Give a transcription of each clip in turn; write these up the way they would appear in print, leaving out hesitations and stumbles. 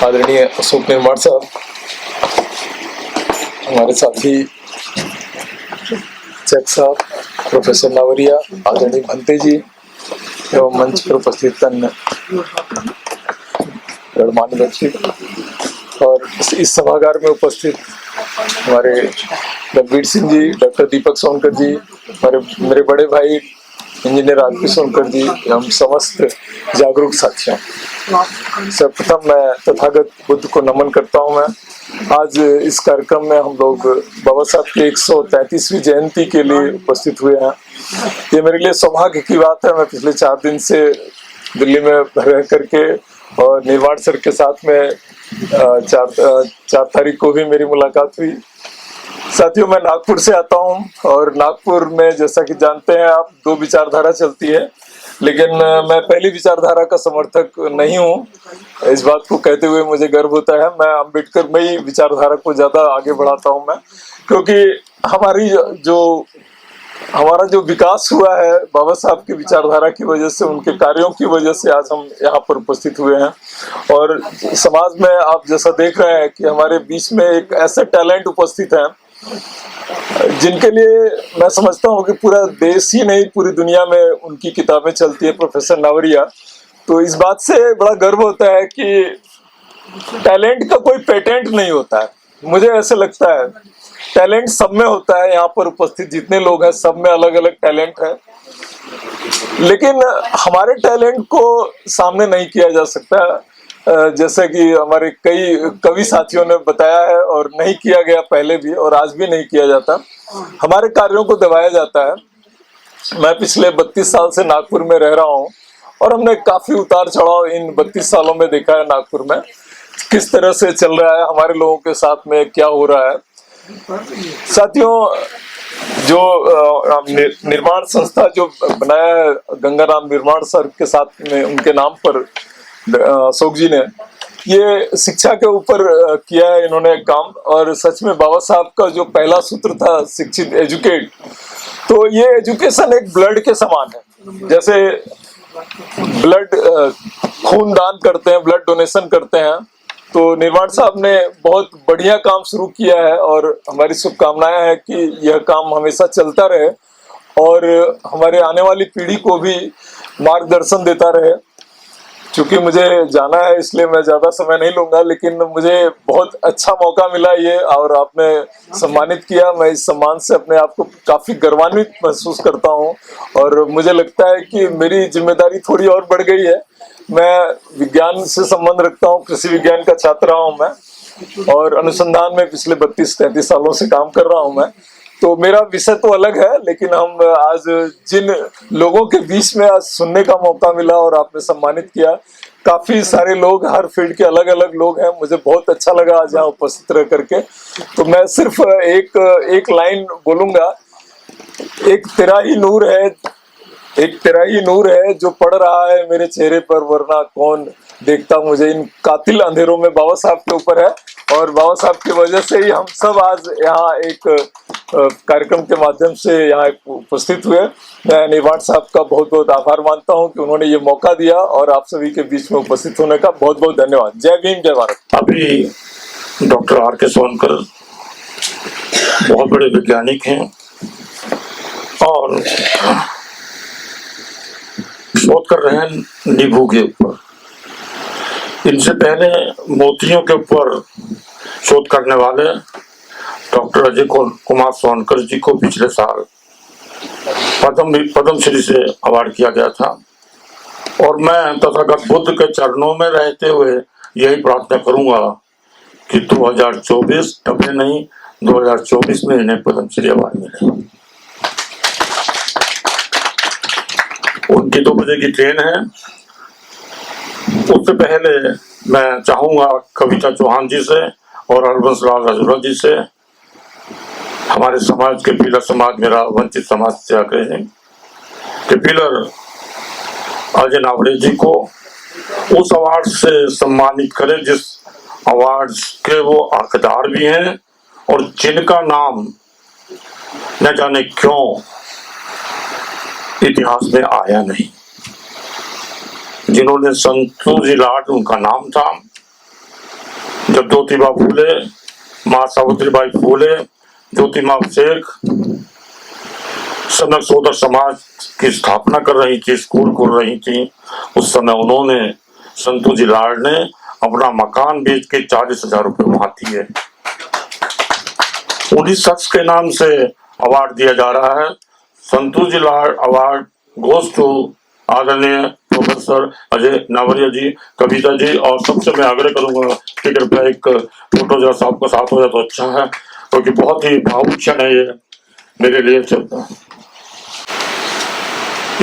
आदरणीय अशोक निर्माण साहब, हमारे साथी चक साहब, प्रोफेसर नावरिया, आदरणीय भंते जी एवं मंच पर उपस्थित अन्य गणमान्य व्यक्ति और इस सभागार में उपस्थित हमारे रघुवीर सिंह जी, डॉक्टर दीपक सोनकर जी, मेरे बड़े भाई इंजीनियर आरपी सोनकर जी एवं समस्त जागरूक साथियों, सर्वप्रथम मैं तथागत बुद्ध को नमन करता हूं। मैं आज इस कार्यक्रम में हम लोग बाबा साहब की 133वीं जयंती के लिए उपस्थित हुए हैं। ये मेरे लिए सौभाग्य की बात है। मैं पिछले 4 दिन से दिल्ली में रह करके और निर्माण सर के साथ में 4 तारीख को भी मेरी मुलाकात हुई। साथियों, मैं नागपुर से आता हूं और नागपुर में जैसा कि जानते हैं आप, 2 विचारधारा चलती है, लेकिन मैं पहली विचारधारा का समर्थक नहीं हूं। इस बात को कहते हुए मुझे गर्व होता है। मैं अम्बेडकरमयी विचारधारा को ज्यादा आगे बढ़ाता हूं मैं, क्योंकि हमारा जो विकास हुआ है बाबा साहब की विचारधारा की वजह से, उनके कार्यों की वजह से आज हम यहाँ पर उपस्थित हुए हैं। और समाज में आप जैसा देख रहे हैं कि हमारे बीच में एक ऐसा टैलेंट उपस्थित है जिनके लिए मैं समझता हूँ कि पूरा देश ही नहीं, पूरी दुनिया में उनकी किताबें चलती है, प्रोफेसर नावरिया। तो इस बात से बड़ा गर्व होता है कि टैलेंट का कोई पेटेंट नहीं होता है। मुझे ऐसे लगता है टैलेंट सब में होता है। यहाँ पर उपस्थित जितने लोग हैं सब में अलग अलग टैलेंट है, लेकिन हमारे टैलेंट को सामने नहीं किया जा सकता, जैसे कि हमारे कई कवि साथियों ने बताया है, और नहीं किया गया पहले भी और आज भी नहीं किया जाता। हमारे कार्यों को दबाया जाता है। मैं पिछले 32 साल से नागपुर में रह रहा हूँ और हमने काफी उतार चढ़ाव इन 32 सालों में देखा है। नागपुर में किस तरह से चल रहा है, हमारे लोगों के साथ में क्या हो रहा है। साथियों, जो निर्माण संस्था जो बनाया है गंगाराम निर्माण सर के साथ में, उनके नाम पर अशोक जी ने ये शिक्षा के ऊपर किया है इन्होंने काम। और सच में बाबा साहब का जो पहला सूत्र था, शिक्षित एजुकेट, तो ये एजुकेशन एक ब्लड के समान है। जैसे ब्लड खून दान करते हैं, ब्लड डोनेशन करते हैं, तो निर्माण साहब ने बहुत बढ़िया काम शुरू किया है और हमारी शुभकामनाएं हैं कि यह काम हमेशा चलता रहे और हमारे आने वाली पीढ़ी को भी मार्गदर्शन देता रहे। क्योंकि मुझे जाना है इसलिए मैं ज्यादा समय नहीं लूंगा, लेकिन मुझे बहुत अच्छा मौका मिला ये, और आपने सम्मानित किया। मैं इस सम्मान से अपने आप को काफी गर्वान्वित महसूस करता हूँ और मुझे लगता है कि मेरी जिम्मेदारी थोड़ी और बढ़ गई है। मैं विज्ञान से संबंध रखता हूँ, कृषि विज्ञान का छात्र रहा हूँ मैं, और अनुसंधान में पिछले 32-33 सालों से काम कर रहा हूँ मैं। तो मेरा विषय तो अलग है, लेकिन हम आज जिन लोगों के बीच में आज सुनने का मौका मिला और आपने सम्मानित किया, काफी सारे लोग, हर फील्ड के अलग अलग लोग हैं। मुझे बहुत अच्छा लगा आज यहाँ उपस्थित रह करके। तो मैं सिर्फ एक लाइन बोलूंगा, एक तेरा ही नूर है, एक तेरा ही नूर है जो पड़ रहा है मेरे चेहरे पर, वरना कौन देखता मुझे इन कातिल अंधेरों में। बाबा साहब के ऊपर है और बाबा साहब की वजह से ही हम सब आज यहाँ एक कार्यक्रम के माध्यम से यहाँ उपस्थित हुए। मैं निर्माण साहब का बहुत बहुत आभार मानता हूँ कि उन्होंने ये मौका दिया और आप सभी के बीच में उपस्थित होने का बहुत बहुत धन्यवाद। जय भीम, जय भारत। अभी डॉक्टर आर.के. सोनकर बहुत बड़े वैज्ञानिक हैं और शोध कर रहे हैं नींबू के ऊपर। इनसे पहले मोतियों के ऊपर शोध करने वाले डॉक्टर अजय कुमार सोनकर जी को पिछले साल पद्मश्री से अवार्ड किया गया था। और मैं तथागत बुद्ध के चरणों में रहते हुए यही प्रार्थना करूंगा कि 2024 टपे नहीं, 2024 में इन्हें पद्मश्री अवार्ड मिले। उनकी 2 बजे की ट्रेन है। उससे पहले मैं चाहूंगा कविता चौहान जी से और हरबंस लाल राजूरा जी से, हमारे समाज के पिलर, समाज मेरा वंचित समाज से आग्रह है कि पिलर अजय नावरे जी को उस अवार्ड से सम्मानित करें जिस अवार्ड के वो हकदार भी हैं और जिनका नाम न जाने क्यों इतिहास में आया नहीं। जिन्होंने संतोषी लाड उनका नाम था, जब ज्योतिबा फूले, माँ सावित्रीबाई फूले, ज्योतिबा शेख सनक सोदर समाज की स्थापना कर रही थी, स्कूल खोल रही थी, उस समय उन्होंने संतू जी लाड ने अपना मकान बेच के 40,000 रुपए वहां दिए। उन्हीं शख्स के नाम से अवार्ड दिया जा रहा है। संतू जी लाड अवार्ड गोज टू आदरणीय प्रोफेसर अजय नावरिया जी, कविता जी, और सबसे मैं आग्रह करूंगा कि कृपया एक फोटो जरा साहब का साथ हो जाए तो अच्छा है, क्योंकि बहुत ही भावुक क्षण है ये मेरे लिए चलता है।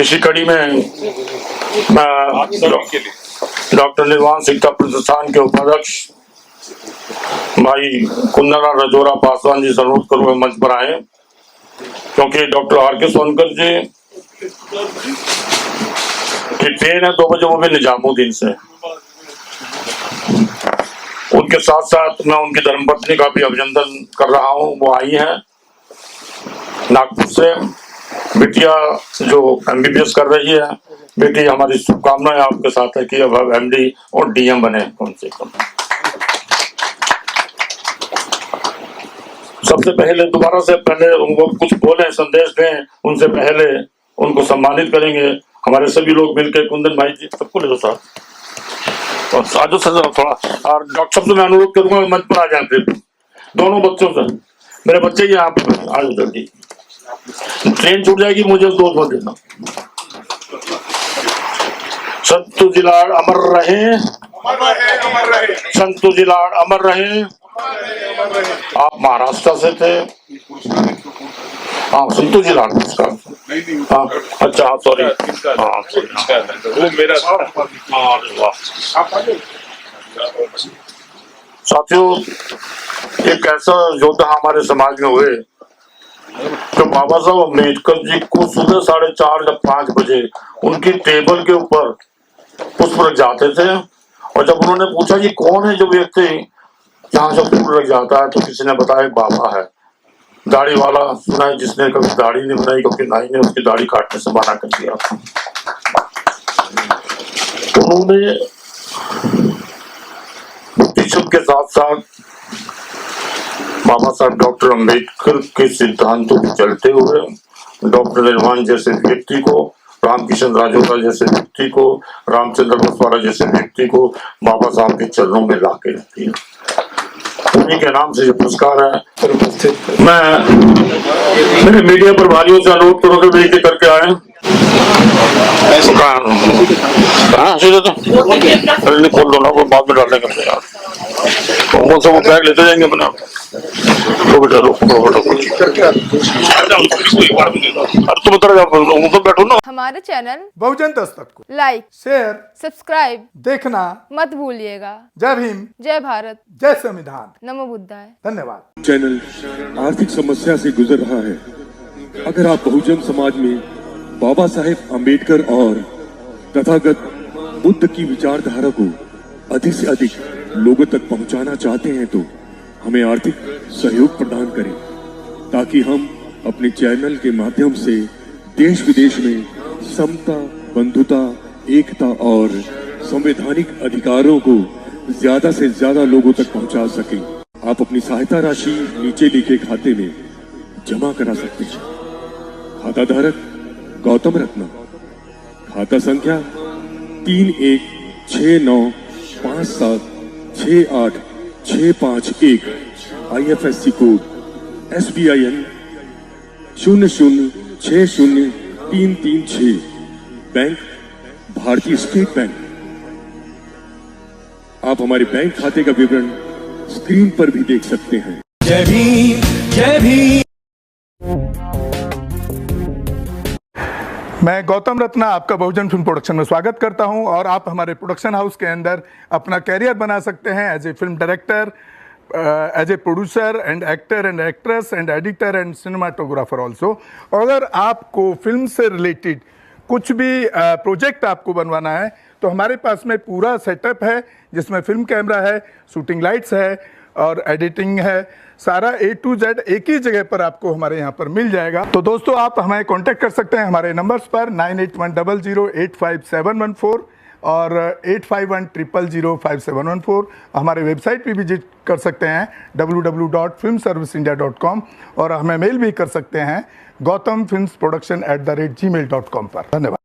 इसी कड़ी में मैं डॉक्टर निर्वाण शिक्षा प्रतिष्ठान के उपाध्यक्ष भाई कुंदनलाल रजोरा पासवान जी से अनुरोध करूंगा मंच पर आए, क्योंकि डॉक्टर आर.के. सोनकर जी की ट्रेन है 2 बजे, वो भी निजामुद्दीन से। उनके साथ साथ मैं उनकी धर्मपत्नी का भी अभिनंदन कर रहा हूँ, वो आई है नागपुर से। बिटिया जो MBBS कर रही है, बेटी हमारी शुभकामनाएं आपके साथ है कि अब MD और DM बने कम से कम। सबसे पहले दोबारा से पहले उनको कुछ बोले, संदेश दें, उनसे पहले उनको सम्मानित करेंगे हमारे सभी लोग मिलकर। कुंदन भाई जी सबको ले लो साथ और साजो सजा थोड़ा, और डॉक्टर साहब से मैं अनुरोध करूंगा मंच पर आ जाए फिर दोनों बच्चों से। मेरे बच्चे ही यहाँ पे आ जाओ जल्दी, ट्रेन छूट जाएगी, मुझे 2 देना। संतू जी लाड अमर रहे, संतू जी लाड अमर रहे। आप महाराष्ट्र से थे? हाँ, संतू जी लाड हाँ, अच्छा हाँ, सॉरी हाँ, वो मेरा साथियों, एक ऐसा योद्धा हमारे समाज में हुए तो बाबा साहब अम्बेडकर जी को सुबह 4:30 या 5 बजे उनकी टेबल के ऊपर पुष्प रख जाते थे, और जब उन्होंने पूछा कि कौन है जो व्यक्ति यहाँ से फूल रख जाता है, तो किसी ने बताया बाबा है, दाढ़ी वाला सुना है, जिसने कभी दाढ़ी नहीं बनाई क्योंकि नाई ने उसकी दाढ़ी काटने से मना कर दिया था। उन्होंने बुद्धिज्म के साथ साथ बाबा साहब डॉक्टर अम्बेडकर के सिद्धांतों को चलते हुए डॉक्टर निर्वाण जैसे व्यक्ति को, रामकिशन राजोरा जैसे व्यक्ति को, रामचंद्र बसवाड़ा जैसे व्यक्ति को बाबा साहब के चरणों में ला के रखती है। उन्हीं के नाम से जो पुरस्कार है फिर उपस्थित मैं मेरे मीडिया पर भाइयों से अनुरोध करूँ कि बेटी करके आए। हाँ सीधे तो खोल दो ना, वो बाद में डालने का यार, वो सब बैग लेते जाएंगे अपने आप। तो बेटा तुम उतर बैठो ना। हमारे चैनल बहुजन दस्तक को लाइक, शेयर, सब्सक्राइब देखना मत भूलिएगा। जय भीम, जय भारत, जय संविधान, नमो बुद्धाय। धन्यवाद। चैनल आर्थिक समस्या से गुजर रहा है। अगर आप बहुजन समाज में बाबा साहेब अम्बेडकर और तथागत बुद्ध की विचारधारा को अधिक से अधिक लोगों तक पहुंचाना चाहते हैं तो हमें आर्थिक सहयोग प्रदान करें, ताकि हम अपने चैनल के माध्यम से देश विदेश में समता, बंधुता, एकता और संवैधानिक अधिकारों को ज्यादा से ज्यादा लोगों तक पहुंचा सकें। आप अपनी सहायता राशि नीचे लिखे खाते में जमा करा सकते हैं। खाता धारक गौतम रत्न, खाता संख्या 316957686551, IFSC कोड SBIN 0060336, बैंक भारतीय स्टेट बैंक। आप हमारे बैंक खाते का विवरण स्क्रीन पर भी देख सकते हैं। जय भीम, जय भीम। मैं गौतम रत्ना आपका बहुजन फिल्म प्रोडक्शन में स्वागत करता हूं, और आप हमारे प्रोडक्शन हाउस के अंदर अपना कैरियर बना सकते हैं as a film director, as a producer and actor and actress and editor and cinematographer also. अगर आपको फिल्म से रिलेटेड कुछ भी प्रोजेक्ट आपको बनवाना है तो हमारे पास में पूरा सेटअप है, जिसमें फिल्म कैमरा है, शूटिंग लाइट्स है और एडिटिंग है। सारा A to Z एक ही जगह पर आपको हमारे यहाँ पर मिल जाएगा। तो दोस्तों, आप हमें कांटेक्ट कर सकते हैं हमारे नंबर्स पर 9810085714, और 8510005714। हमारे वेबसाइट पे विजिट कर सकते हैं www.filmserviceindia.com और हमें मेल भी कर सकते हैं gautamfilmsproduction@gmail.com पर। धन्यवाद।